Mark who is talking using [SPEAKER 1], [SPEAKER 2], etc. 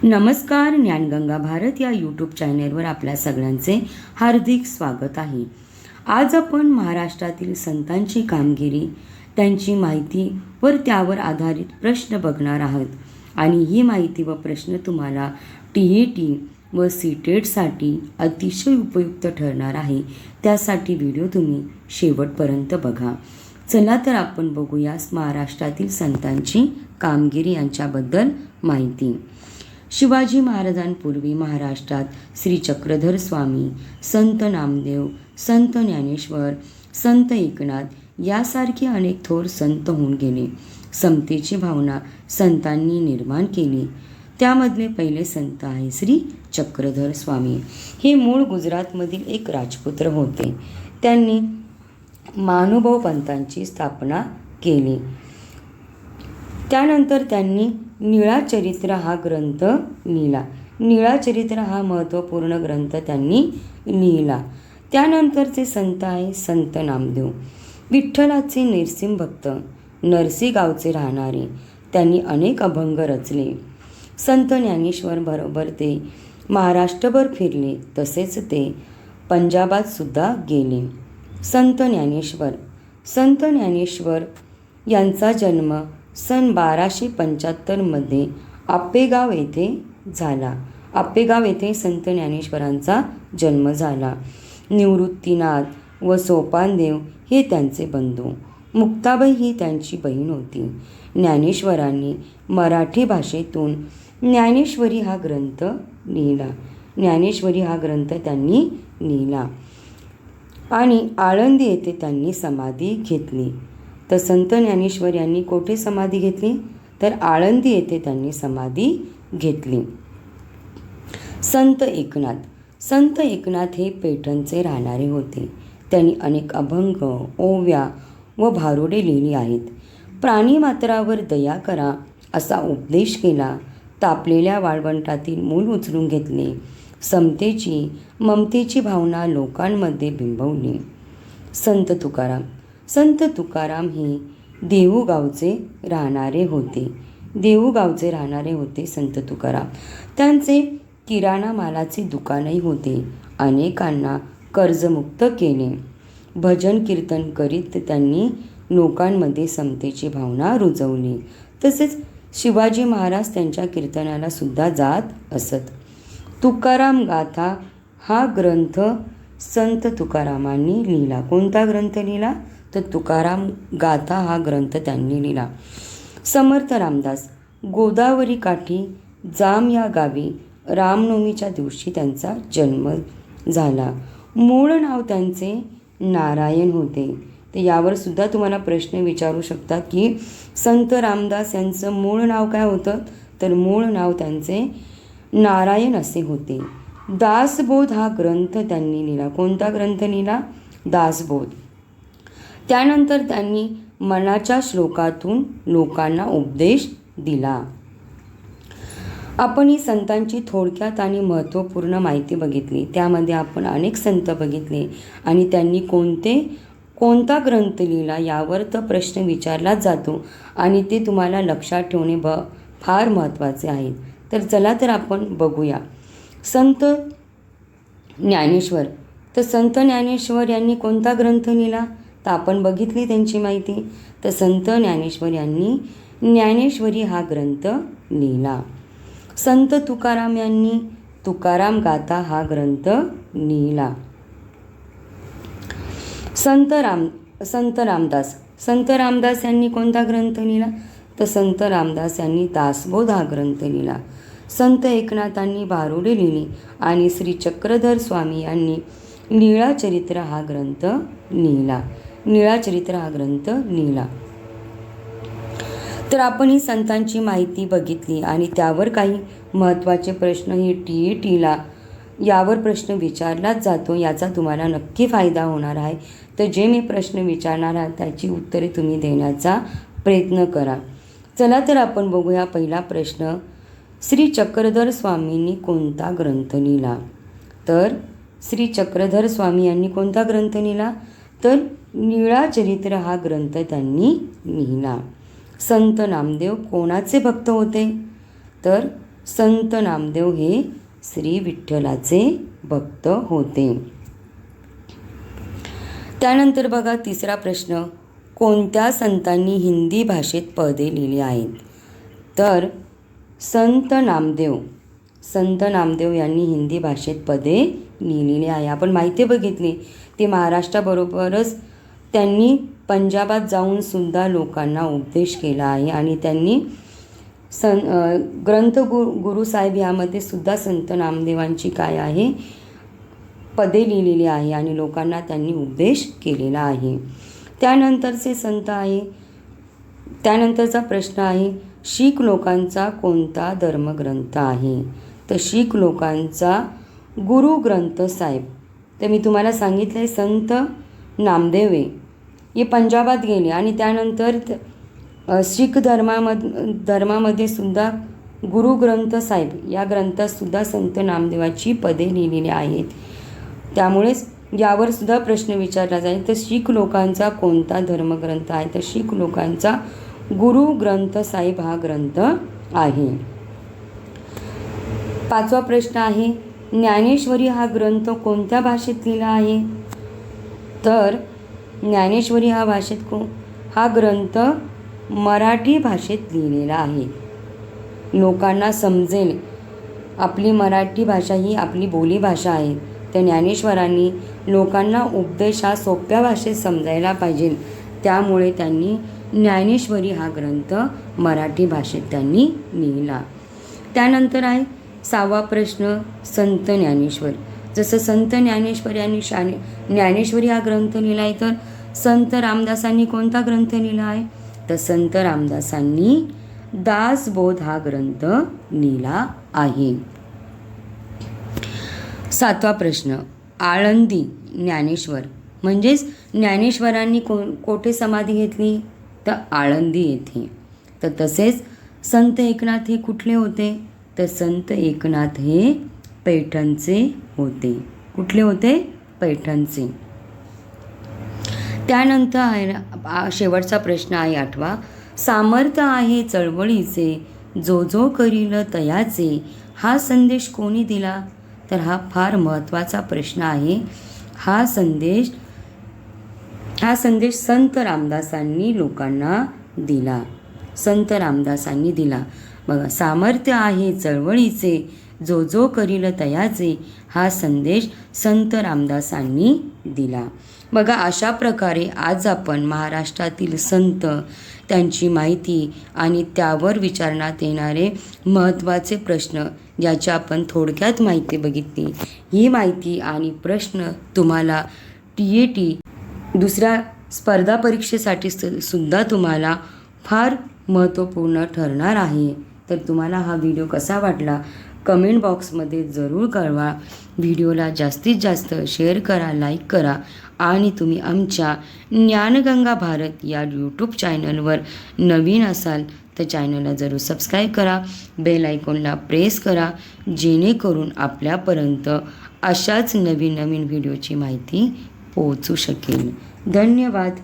[SPEAKER 1] नमस्कार. ज्ञानगंगा भारत या यूट्यूब चॅनेलवर आपल्या सगळ्यांचे हार्दिक स्वागत आहे. आज आपण महाराष्ट्रातील संतांची कामगिरी, त्यांची माहिती व त्यावर आधारित प्रश्न बघणार आहोत. आणि ही माहिती व प्रश्न तुम्हाला TET व CTETसाठी अतिशय उपयुक्त ठरणार आहे. त्यासाठी व्हिडिओ तुम्ही शेवटपर्यंत बघा. चला तर आपण बघूया महाराष्ट्रातील संतांची कामगिरी यांच्याबद्दल माहिती. शिवाजी महाराजांपूर्वी महाराष्ट्रात श्री चक्रधर स्वामी, संत नामदेव, संत ज्ञानेश्वर, संत एकनाथ यासारखे अनेक थोर संत होऊन गेले. समतेची भावना संतांनी निर्माण केली. त्यामधले पहिले संत आहे श्री चक्रधर स्वामी. हे मूळ गुजरातमधील एक राजपुत्र होते. त्यांनी महानुभाव पंथांची स्थापना केली. त्यानंतर त्यांनी नीळाचरित्र हा ग्रंथ लिहिला. नीळाचरित्र हा महत्त्वपूर्ण ग्रंथ त्यांनी लिहिला. त्यानंतरचे संत आहे संत नामदेव. विठ्ठलाचे नरसिंह भक्त, नरसी गावचे राहणारे. त्यांनी अनेक अभंग रचले. संत ज्ञानेश्वर बरोबर ते महाराष्ट्रभर फिरले. तसेच ते पंजाबात सुद्धा गेले. संत ज्ञानेश्वर यांचा जन्म सन 1275 आपेगाव येथे झाला. आपेगाव येथे संत ज्ञानेश्वरांचा जन्म झाला. निवृत्तीनाथ व सोपानदेव हे त्यांचे बंधू. मुक्ताबाई ही त्यांची बहीण होती. ज्ञानेश्वरांनी मराठी भाषेतून ज्ञानेश्वरी हा ग्रंथ त्यांनी लिहिला आणि आळंदी येथे त्यांनी समाधी घेतली. तर संत ज्ञानेश्वर यांनी कोठे समाधी घेतली? तर आळंदी येथे त्यांनी समाधी घेतली. संत एकनाथ हे पैठणचे राहणारे होते. त्यांनी अनेक अभंग, ओव्या व भारुडे लिहिली आहेत. प्राणीमात्रावर दया करा असा उपदेश केला. तापलेल्या वाळवंटातील मूल उचलून घेतले. समतेची, ममतेची भावना लोकांमध्ये बिंबवली. संत तुकाराम हे देऊगावचे राहणारे होते. संत तुकाराम त्यांचे किराणा मालाचे दुकानही होते. अनेकांना कर्जमुक्त केले. भजन कीर्तन करीत त्यांनी लोकांमध्ये समतेची भावना रुजवली. तसेच शिवाजी महाराज त्यांच्या कीर्तनाला सुद्धा जात असत. तुकाराम गाथा हा ग्रंथ संत तुकारामांनी लिहिला. कोणता ग्रंथ लिहिला? तर तुकाराम गाथा हा ग्रंथ त्यांनी लिहिला. समर्थ रामदास गोदावरी काठी जाम या गावी रामनवमीच्या दिवशी त्यांचा जन्म झाला. मूळ नाव त्यांचे नारायण होते. तर यावर सुद्धा तुम्हाला प्रश्न विचारू शकतात की संत रामदास यांचं मूळ नाव काय होतं? तर मूळ नाव त्यांचे नारायण असे होते. दासबोध हा ग्रंथ त्यांनी लिहिला. कोणता ग्रंथ लिहिला? दासबोध. त्यानंतर त्यांनी मनाच्या श्लोकातून लोकांना उपदेश दिला. आपण ही संतांची थोडक्यात आणि महत्त्वपूर्ण माहिती बघितली. त्यामध्ये आपण अनेक संत बघितले आणि त्यांनी कोणता ग्रंथ लिहिला यावर तर प्रश्न विचारलाच जातो आणि ते तुम्हाला लक्षात ठेवणे फार महत्त्वाचे आहे. तर चला तर आपण बघूया. संत ज्ञानेश्वर. तर संत ज्ञानेश्वर यांनी कोणता ग्रंथ लिहिला? तर आपण बघितली त्यांची माहिती. तर संत ज्ञानेश्वर यांनी ज्ञानेश्वरी हा ग्रंथ लिहिला. संत तुकाराम यांनी तुकाराम गाथा हा ग्रंथ लिहिला. संत रामदास यांनी कोणता ग्रंथ लिहिला? तर संत रामदास यांनी दासबोध हा ग्रंथ लिहिला. संत एकनाथांनी भारुडे लिहिली आणि श्री चक्रधर स्वामी यांनी नीळाचरित्र हा ग्रंथ लिहिला. तर आपण ही संतांची माहिती बघितली आणि त्यावर काही महत्त्वाचे प्रश्न हे TETला यावर प्रश्न विचारलाच जातो. याचा तुम्हाला नक्की फायदा होणार आहे. तर जे मी प्रश्न विचारणार आहे त्याची उत्तरे तुम्ही देण्याचा प्रयत्न करा. चला तर आपण बघूया. पहिला प्रश्न, श्री चक्रधर स्वामींनी कोणता ग्रंथ लिहिला? तर श्री चक्रधर स्वामी यांनी कोणता ग्रंथ लिहिला? तर नीळाचरित्र हा ग्रंथ त्यांनी लिहिला. संत नामदेव कोणाचे भक्त होते? तर संत नामदेव हे श्री विठ्ठलाचे भक्त होते. त्यानंतर बघा तिसरा प्रश्न, कोणत्या संतांनी हिंदी भाषेत पदे लिहिली आहेत? तर संत नामदेव यांनी हिंदी भाषेत पदे लिहिलेली आहे. आपण माहिती बघितली, ते महाराष्ट्राबरोबरच त्यांनी पंजाबात जाऊन सुद्धा लोकांना उपदेश केला आहे आणि त्यांनी ग्रंथ गुरुसाहेब यामध्ये सुद्धा संत नामदेवांची काय आहे पदे लिहिलेली आहे आणि लोकांना त्यांनी उपदेश केलेला आहे. त्यानंतरचे संत आहे, त्यानंतरचा प्रश्न आहे, शीख लोकांचा कोणता धर्मग्रंथ आहे? तर शीख लोकांचा गुरु ग्रंथ साहेब. तर मी तुम्हाला सांगितलं आहे संत नामदेव हे पंजाबात गेले आणि त्यानंतर शीख धर्मामध्ये सुद्धा गुरु ग्रंथ साहेब या ग्रंथात सुद्धा संत नामदेवाची पदे लिहिलेली आहेत. त्यामुळेच यावर सुद्धा प्रश्न विचारला जाईल. तर शीख लोकांचा कोणता धर्मग्रंथ आहे? तर शीख लोकांचा गुरु ग्रंथ साहिब हा ग्रंथ आहे. पाचवा प्रश्न आहे, ज्ञानेश्वरी हा ग्रंथ कोणत्या भाषेत लिहिला आहे? तर ज्ञानेश्वरी हा ग्रंथ मराठी भाषेत लिहिलेला आहे. लोकांना समजेल, आपली मराठी भाषा ही आपली बोलीभाषा आहे. तर ज्ञानेश्वरांनी लोकांना उपदेश हा सोप्या भाषेत समजायला पाहिजे, त्यामुळे त्यांनी ज्ञानेश्वरी हा ग्रंथ मराठी भाषेत त्यांनी लिहिला. त्यानंतर आहे 6वा प्रश्न, संत ज्ञानेश्वर. जसं संत ज्ञानेश्वर यांनी ज्ञानेश्वरी हा ग्रंथ लिहिला आहे, तर संत रामदासांनी कोणता ग्रंथ लिहिला आहे? तर संत रामदासांनी दासबोध हा ग्रंथ लिहिला आहे. 7वा प्रश्न, आळंदी ज्ञानेश्वर म्हणजेच ज्ञानेश्वरांनी कोठे समाधी घेतली? तर आळंदी येथे. तर तसेच संत एकनाथ हे कुठले होते? तर संत एकनाथ हे पैठणचे होते. कुठले होते? पैठणचे. त्यानंतर आहे शेवटचा प्रश्न आहे 8वा, सामर्थ्य आहे चळवळीचे, जो जो करील तयाचे, हा संदेश कोणी दिला? तर हा फार महत्त्वाचा प्रश्न आहे. हा संदेश संत रामदासांनी लोकांना दिला. संत रामदासांनी दिला. बघा, सामर्थ्य आहे चळवळीचे, जो जो करील तयाचे, हा संदेश संत रामदासांनी दिला. बघा, अशा प्रकारे आज आपण महाराष्ट्रातील संत, त्यांची माहिती आणि त्यावर विचारण्यात येणारे महत्त्वाचे प्रश्न याची आपण थोडक्यात माहिती बघितली. ही माहिती आणि प्रश्न तुम्हाला TET दुसऱ्या स्पर्धा परीक्षेसाठी सुद्धा तुम्हाला फार महत्त्वपूर्ण ठरणार आहे. तर तुम्हाला हा व्हिडिओ कसा वाटला कमेंट बॉक्समध्ये जरूर कळवा. व्हिडिओला जास्तीत जास्त शेअर करा, लाईक करा आणि तुम्ही आमच्या ज्ञानगंगा भारत या यूट्यूब चॅनलवर नवीन असाल तर चॅनलला जरूर सबस्क्राईब करा, बेल आयकॉनला प्रेस करा, जेणेकरून आपल्यापर्यंत अशाच नवीन नवीन व्हिडिओची माहिती पोहोचू शकेल. धन्यवाद.